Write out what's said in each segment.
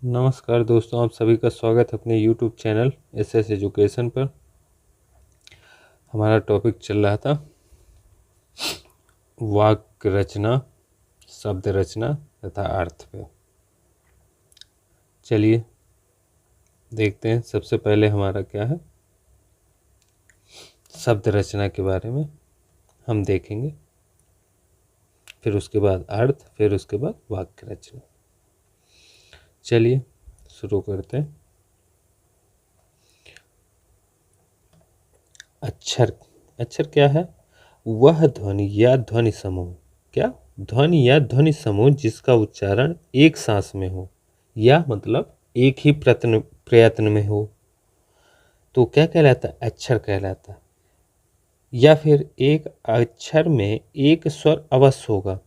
नमस्कार दोस्तों, आप सभी का स्वागत है अपने YouTube चैनल SS एजुकेशन पर। हमारा टॉपिक चल रहा था वाक्य रचना, शब्द रचना तथा अर्थ पे। चलिए देखते हैं। सबसे पहले हमारा क्या है, शब्द रचना के बारे में हम देखेंगे, फिर उसके बाद अर्थ, फिर उसके बाद वाक्य रचना। चलिए शुरू करते हैं। अक्षर, अक्षर क्या है? वह ध्वनि या ध्वनि समूह, क्या? ध्वनि या ध्वनि समूह जिसका उच्चारण एक सांस में हो, या मतलब एक ही प्रयत्न में हो, तो क्या कहलाता है? अक्षर कहलाता है। या फिर एक अक्षर में एक स्वर अवश्य होगा।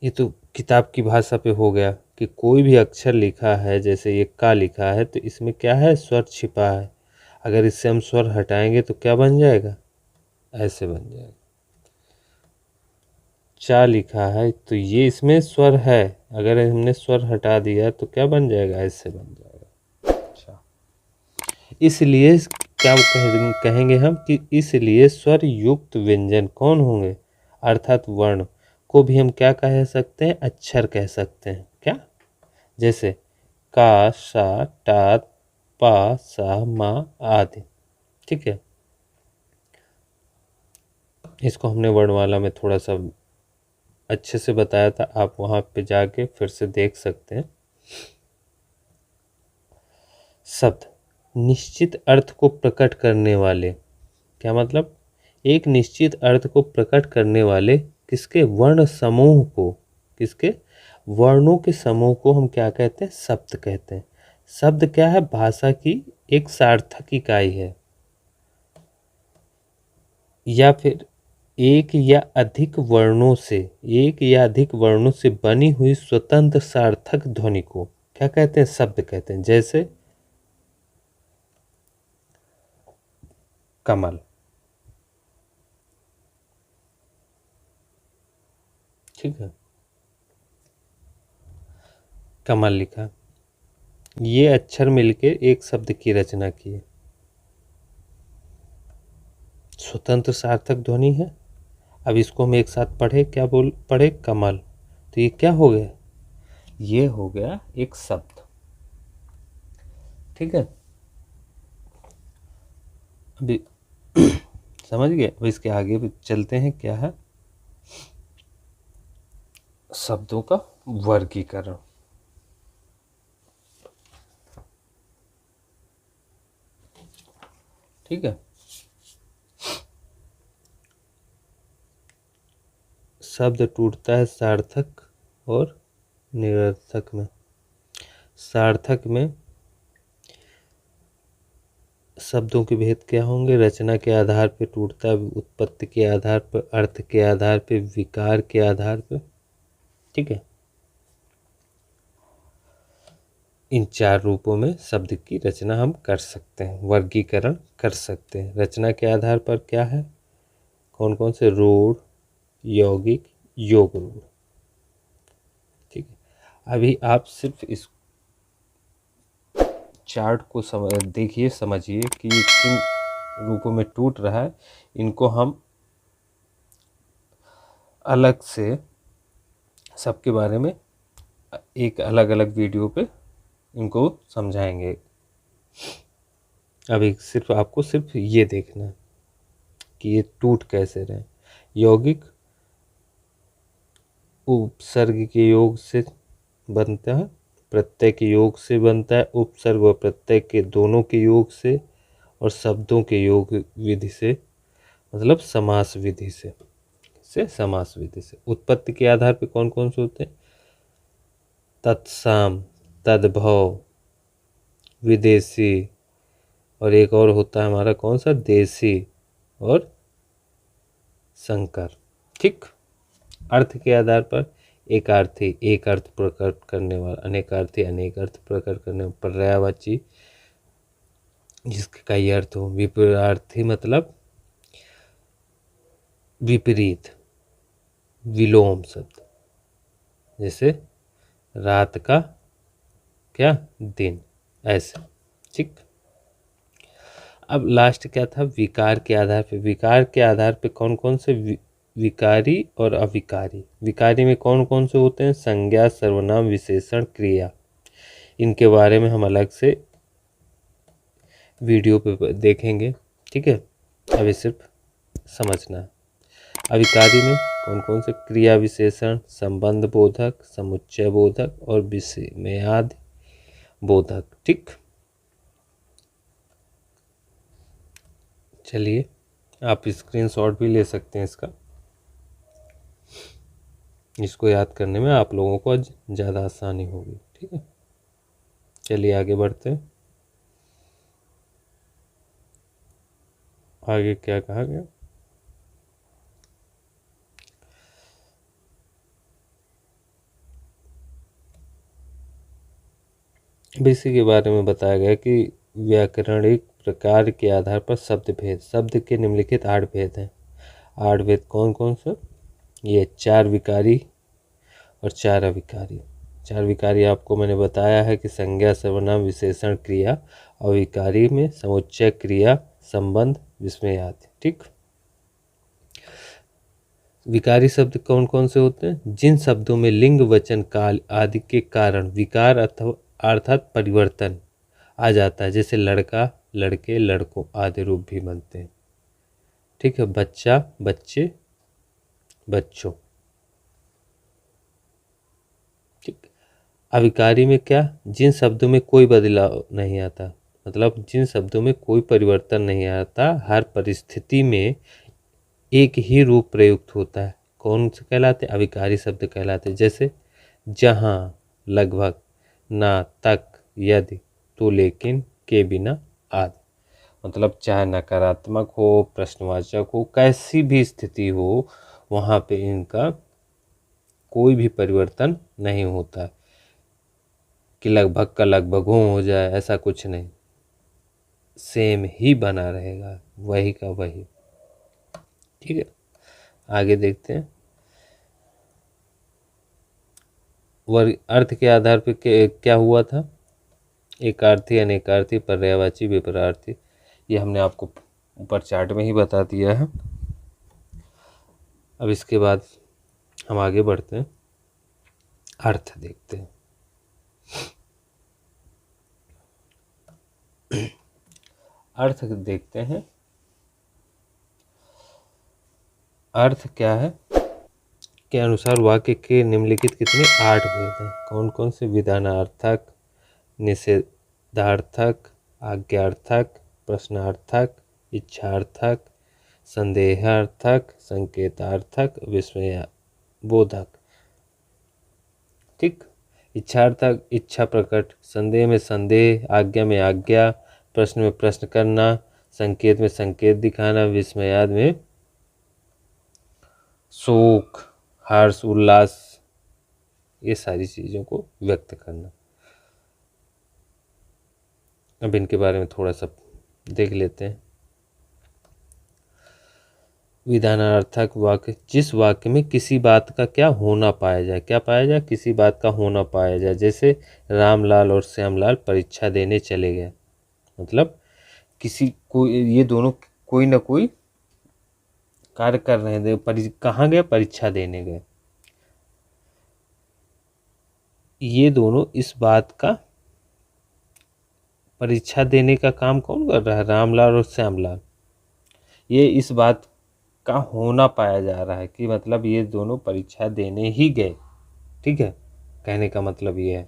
ये तो किताब की भाषा पे हो गया कि कोई भी अक्षर लिखा है, जैसे ये का लिखा है तो इसमें क्या है? स्वर छिपा है। अगर इससे हम स्वर हटाएंगे तो क्या बन जाएगा? ऐसे बन जाएगा। चा लिखा है तो ये इसमें स्वर है, अगर हमने स्वर हटा दिया तो क्या बन जाएगा? ऐसे बन जाएगा। अच्छा, इसलिए क्या कहेंगे हम कि इसलिए स्वर युक्त व्यंजन कौन होंगे, अर्थात वर्ण को भी हम क्या कह सकते हैं? अक्षर कह सकते हैं। क्या? जैसे का, सा, टा, पा, सा, मा आदि। ठीक है, इसको हमने वर्णमाला में थोड़ा सा अच्छे से बताया था, आप वहाँ पे जाके फिर से देख सकते हैं। शब्द निश्चित अर्थ को प्रकट करने वाले, क्या मतलब? एक निश्चित अर्थ को प्रकट करने वाले किसके? वर्ण समूह को, किसके? वर्णों के समूह को हम क्या कहते हैं? शब्द कहते हैं। शब्द क्या है? भाषा की एक सार्थक इकाई है, या फिर एक या अधिक वर्णों से बनी हुई स्वतंत्र सार्थक ध्वनि को क्या कहते हैं? शब्द कहते हैं। जैसे कमल, ठीक है, कमल लिखा, ये अक्षर मिलके एक शब्द की रचना की, स्वतंत्र सार्थक ध्वनि है। अब इसको हम एक साथ पढ़े, क्या बोल पढ़े? कमल, तो ये क्या हो गया? ये हो गया एक शब्द। ठीक है, अभी समझ गए। अब इसके आगे भी चलते हैं। क्या है? शब्दों का वर्गीकरण। ठीक है, शब्द टूटता है सार्थक और निरर्थक में। सार्थक में शब्दों के भेद क्या होंगे? रचना के आधार पर टूटता है, उत्पत्ति के आधार पर, अर्थ के आधार पर, विकार के आधार पर। ठीक है, इन चार रूपों में शब्द की रचना हम कर सकते हैं, वर्गीकरण कर सकते हैं। रचना के आधार पर क्या है? कौन कौन से? रूढ़, यौगिक, योग रूढ़। ठीक है, अभी आप सिर्फ इस चार्ट को देखिए, समझिए कि ये किन रूपों में टूट रहा है। इनको हम अलग से सबके बारे में एक अलग अलग वीडियो पे इनको समझाएंगे। अभी सिर्फ आपको सिर्फ ये देखना है कि ये टूट कैसे रहे। यौगिक उपसर्ग के योग से बनता है, प्रत्यय के योग से बनता है, उपसर्ग व प्रत्यय के दोनों के योग से, और शब्दों के योग विधि से, मतलब समास विधि से समास विधि से। उत्पत्ति के आधार पे कौन कौन से होते हैं? तत्सम, तद्भव, विदेशी, और एक और होता है हमारा कौन सा? देशी और संकर। ठीक। अर्थ के आधार पर एकार्थी, एक अर्थ प्रकट करने वाला, अनेकार्थी, अनेक अर्थ प्रकट करने वाला, पर्यायवाची जिसके कई अर्थ हो, विपरीतार्थी मतलब विपरीत, विलोम शब्द, जैसे रात का क्या दिन, ऐसे। ठीक। अब लास्ट क्या था, विकार के आधार पे। विकार के आधार पे कौन कौन से विकारी और अविकारी। विकारी में कौन कौन से होते हैं, संज्ञा, सर्वनाम, विशेषण, क्रिया। इनके बारे में हम अलग से वीडियो पे देखेंगे। ठीक है, अभी सिर्फ समझना है। अविकारी में कौन कौन से, क्रिया विशेषण, संबंध बोधक, समुच्चय बोधक और विषयादि बोधक। ठीक। चलिए, आप स्क्रीनशॉट भी ले सकते हैं इसका, इसको याद करने में आप लोगों को आज ज़्यादा आसानी होगी। ठीक है, चलिए आगे बढ़ते हैं। आगे क्या कहा गया, इसी के बारे में बताया गया कि व्याकरणिक प्रकार के आधार पर शब्द भेद, शब्द के निम्नलिखित 8 भेद हैं। 8 भेद कौन कौन से, ये 4 विकारी और 4 अविकारी। 4 विकारी आपको मैंने बताया है कि संज्ञा, सर्वनाम, विशेषण, क्रिया। अविकारी में समुच्चय, क्रिया, संबंध, विस्मयादि। ठीक। विकारी शब्द कौन कौन से होते हैं, जिन शब्दों में लिंग, वचन, काल आदि के कारण विकार अथवा अर्थात परिवर्तन आ जाता है, जैसे लड़का, लड़के, लड़कों आदि रूप भी बनते हैं। ठीक है, बच्चा, बच्चे, बच्चों। ठीक। अविकारी में क्या, जिन शब्दों में कोई बदलाव नहीं आता, मतलब जिन शब्दों में कोई परिवर्तन नहीं आता, हर परिस्थिति में एक ही रूप प्रयुक्त होता है, कौन से कहलाते, अविकारी शब्द कहलाते। जैसे जहाँ, लगभग, ना, तक, यदि, तो, लेकिन, के बिना आदि। मतलब चाहे नकारात्मक हो, प्रश्नवाचक हो, कैसी भी स्थिति हो, वहाँ पे इनका कोई भी परिवर्तन नहीं होता है कि लगभग का लगभग हो जाए, ऐसा कुछ नहीं, सेम ही बना रहेगा, वही का वही। ठीक है, आगे देखते हैं। वर्ग अर्थ के आधार पर क्या हुआ था, एकार्थी, अनेकार्थी, पर्यायवाची, विपरार्थी। ये हमने आपको ऊपर चार्ट में ही बता दिया है। अब इसके बाद हम आगे बढ़ते हैं, अर्थ देखते हैं। अर्थ देखते हैं। अर्थ क्या है के अनुसार वाक्य के निम्नलिखित कितने 8 भेद हैं। कौन कौन से, विधानार्थक, निषेधार्थक, आज्ञार्थक, प्रश्नार्थक, इच्छार्थक, संदेहार्थक, संकेतार्थक, विस्मयबोधक। ठीक। इच्छार्थक, इच्छा प्रकट, संदेह में संदेह, आज्ञा में आज्ञा, प्रश्न में प्रश्न करना, संकेत में संकेत दिखाना, विस्मयाद में शोक, हर्ष, उल्लास, ये सारी चीज़ों को व्यक्त करना। अब इनके बारे में थोड़ा सा देख लेते हैं। विधानार्थक वाक्य, जिस वाक्य में किसी बात का क्या होना पाया जाए, क्या पाया जाए, किसी बात का होना पाया जाए। जैसे रामलाल और श्यामलाल परीक्षा देने चले गए, मतलब किसी को, ये दोनों कोई ना कोई कार्य कर रहे थे, कहाँ गए, परीक्षा देने गए। ये दोनों इस बात का, परीक्षा देने का काम कौन कर रहा है, रामलाल और श्यामलाल। ये इस बात का होना पाया जा रहा है कि मतलब ये दोनों परीक्षा देने ही गए। ठीक है, कहने का मतलब ये है।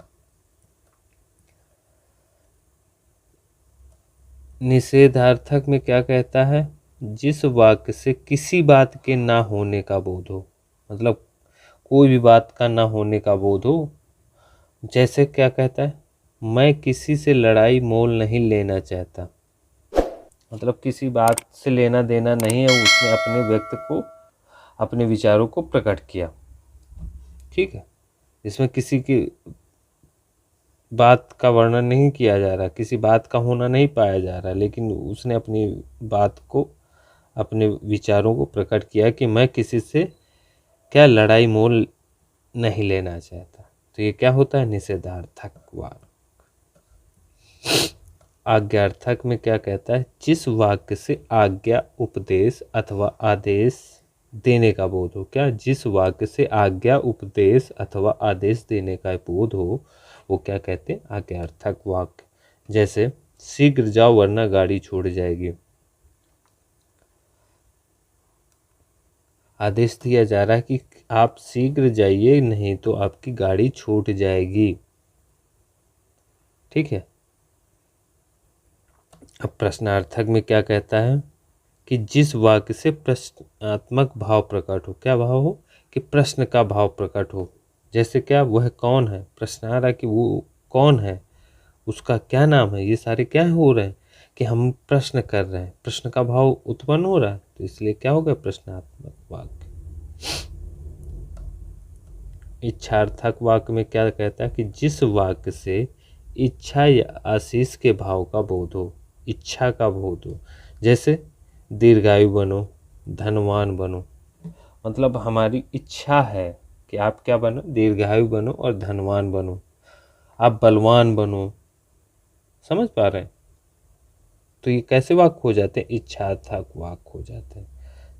निषेधार्थक में क्या कहता है, जिस वाक्य से किसी बात के ना होने का बोध हो, मतलब कोई भी बात का ना होने का बोध हो। जैसे क्या कहता है, मैं किसी से लड़ाई मोल नहीं लेना चाहता, मतलब किसी बात से लेना देना नहीं है, उसने अपने व्यक्ति को, अपने विचारों को प्रकट किया। ठीक है, इसमें किसी की बात का वर्णन नहीं किया जा रहा, किसी बात का होना नहीं पाया जा रहा, लेकिन उसने अपनी बात को, अपने विचारों को प्रकट किया कि मैं किसी से क्या लड़ाई मोल नहीं लेना चाहता। तो ये क्या होता है? निषेधार्थक वाक्य। आज्ञार्थक में क्या कहता है? जिस वाक्य से आज्ञा, उपदेश अथवा आदेश देने का बोध हो। क्या? जिस वाक्य से आज्ञा, उपदेश अथवा आदेश देने का बोध हो, वो क्या कहते हैं? आज्ञार्थक वाक्य। जैसे शीघ्र जाओ वरना गाड़ी छूट जाएगी। आदेश दिया जा रहा है कि आप शीघ्र जाइए, नहीं तो आपकी गाड़ी छूट जाएगी। ठीक है। अब प्रश्नार्थक में क्या कहता है? कि जिस वाक्य से प्रश्नात्मक भाव प्रकट हो। क्या भाव हो? कि प्रश्न का भाव प्रकट हो। जैसे क्या? वह कौन है? प्रश्न आ रहा है कि वो कौन है, उसका क्या नाम है। ये सारे क्या हो रहे हैं? कि हम प्रश्न कर रहे हैं, प्रश्न का भाव उत्पन्न हो रहा है, तो इसलिए क्या हो गया? प्रश्नात्मक वाक्य। इच्छार्थक वाक्य में क्या कहता है? कि जिस वाक्य से इच्छा या आशीष के भाव का बोध हो, इच्छा का बोध हो। जैसे दीर्घायु बनो, धनवान बनो। मतलब हमारी इच्छा है कि आप क्या बनो? दीर्घायु बनो और धनवान बनो, आप बलवान बनो। समझ पा रहे हैं? तो ये कैसे वाक्य हो जाते हैं? इच्छार्थक वाक्य हो जाते हैं।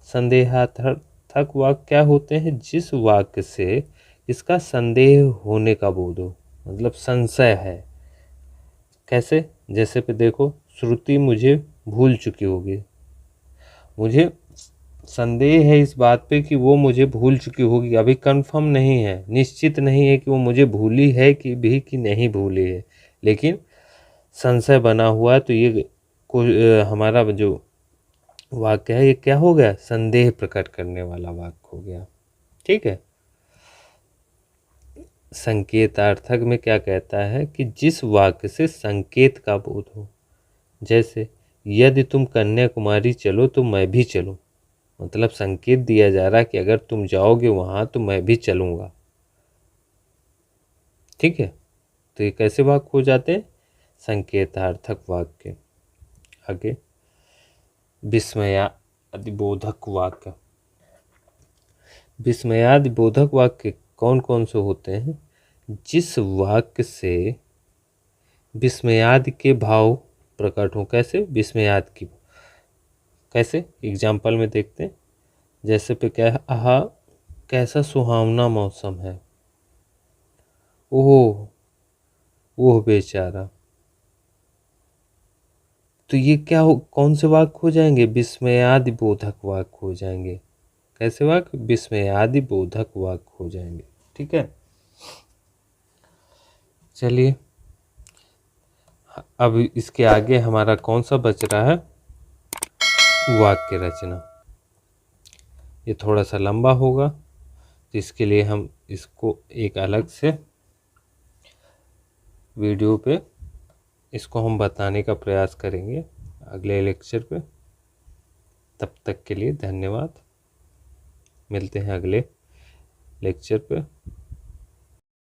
संदेहार्थक वाक्य क्या होते हैं? जिस वाक्य से इसका संदेह होने का बोध हो, मतलब संशय है। कैसे? जैसे पे देखो, श्रुति मुझे भूल चुकी होगी। मुझे संदेह है इस बात पे कि वो मुझे भूल चुकी होगी। अभी कंफर्म नहीं है, निश्चित नहीं है कि वो मुझे भूली है कि नहीं भूली है, लेकिन संशय बना हुआ है। तो ये हमारा जो वाक्य है, ये क्या हो गया? संदेह प्रकट करने वाला वाक्य हो गया। ठीक है। संकेतार्थक में क्या कहता है? कि जिस वाक्य से संकेत का बोध हो। जैसे यदि तुम कन्याकुमारी चलो तो मैं भी चलूं। मतलब संकेत दिया जा रहा है कि अगर तुम जाओगे वहां तो मैं भी चलूंगा। ठीक है। तो ये कैसे वाक्य हो जाते हैं? संकेतार्थक वाक्य। आगे विस्मयादिबोधक वाक्य। विस्मयादिबोधक वाक्य कौन कौन से होते हैं? जिस वाक्य से विस्मयादि के भाव प्रकट हो। कैसे? विस्मयाद की। कैसे? एग्जाम्पल में देखते हैं। जैसे पे क्या है? आहा कैसा सुहावना मौसम है। ओह ओह बेचारा। तो ये क्या हो? कौन से वाक्य हो जाएंगे? विस्मयादि बोधक वाक्य हो जाएंगे। कैसे वाक्य? विस्मयादि बोधक वाक्य हो जाएंगे। ठीक है। चलिए, अब इसके आगे हमारा कौन सा बच रहा है? वाक्य रचना। ये थोड़ा सा लंबा होगा, तो इसके लिए हम इसको एक अलग से वीडियो पे इसको हम बताने का प्रयास करेंगे अगले लेक्चर पे। तब तक के लिए धन्यवाद। मिलते हैं अगले लेक्चर पे।